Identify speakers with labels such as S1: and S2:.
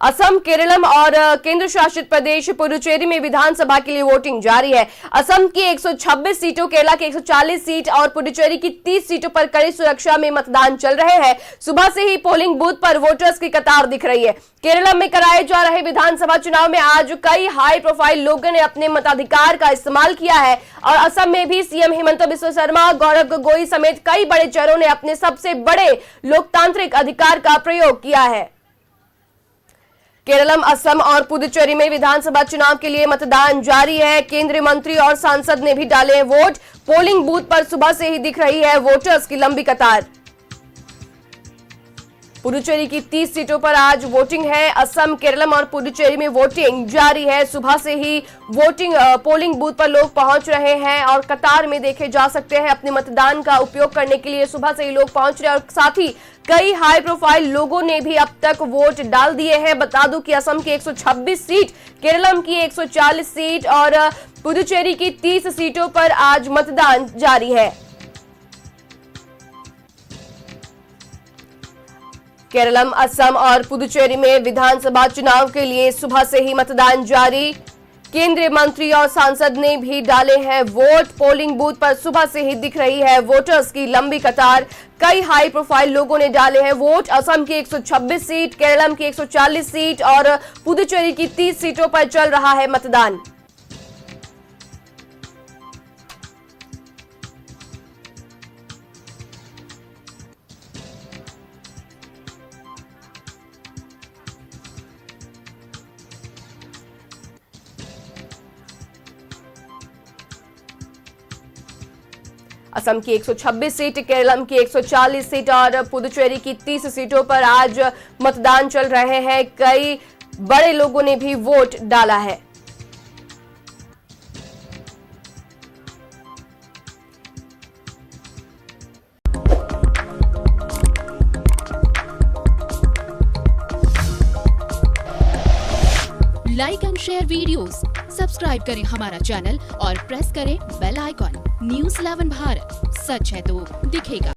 S1: असम, केरलम और केंद्र शासित प्रदेश पुडुचेरी में विधानसभा के लिए वोटिंग जारी है। असम की 126 सीटों, केरला की 140 सीट और पुडुचेरी की 30 सीटों पर कड़ी सुरक्षा में मतदान चल रहे हैं। सुबह से ही पोलिंग बूथ पर वोटर्स की कतार दिख रही है। केरलम में कराए जा रहे विधानसभा चुनाव में आज कई हाई प्रोफाइल लोगों ने अपने मताधिकार का इस्तेमाल किया है और असम में भी सीएम हिमंता बिस्वा शर्मा, गौरव गोगोई समेत कई बड़े चेहरों ने अपने सबसे बड़े लोकतांत्रिक अधिकार का प्रयोग किया है। केरलम, असम और पुडुचेरी में विधानसभा चुनाव के लिए मतदान जारी है। केंद्रीय मंत्री और सांसद ने भी डाले हैं वोट। पोलिंग बूथ पर सुबह से ही दिख रही है वोटर्स की लंबी कतार। पुडुचेरी की 30 सीटों पर आज वोटिंग है। असम, केरलम और पुडुचेरी में वोटिंग जारी है। सुबह से ही पोलिंग बूथ पर लोग पहुंच रहे हैं और कतार में देखे जा सकते हैं। अपने मतदान का उपयोग करने के लिए सुबह से ही लोग पहुंच रहे हैं और साथ ही कई हाई प्रोफाइल लोगों ने भी अब तक वोट डाल दिए हैं। बता दूं कि असम की 126 सीट, केरलम की 140 सीट और पुडुचेरी की 30 सीटों पर आज मतदान जारी है। केरलम, असम और पुडुचेरी में विधानसभा चुनाव के लिए सुबह से ही मतदान जारी। केंद्रीय मंत्री और सांसद ने भी डाले हैं वोट। पोलिंग बूथ पर सुबह से ही दिख रही है वोटर्स की लंबी कतार। कई हाई प्रोफाइल लोगों ने डाले हैं वोट। असम की 126 सीट, केरलम की 140 सीट और पुडुचेरी की 30 सीटों पर चल रहा है मतदान। असम की 126 सीट, केरलम की 140 सीट और पुडुचेरी की 30 सीटों पर आज मतदान चल रहे हैं। कई बड़े लोगों ने भी वोट डाला है।
S2: Like and share videos, subscribe करें हमारा चैनल और प्रेस करें बेल आइकॉन। न्यूज़ 11 भारत, सच है तो दिखेगा।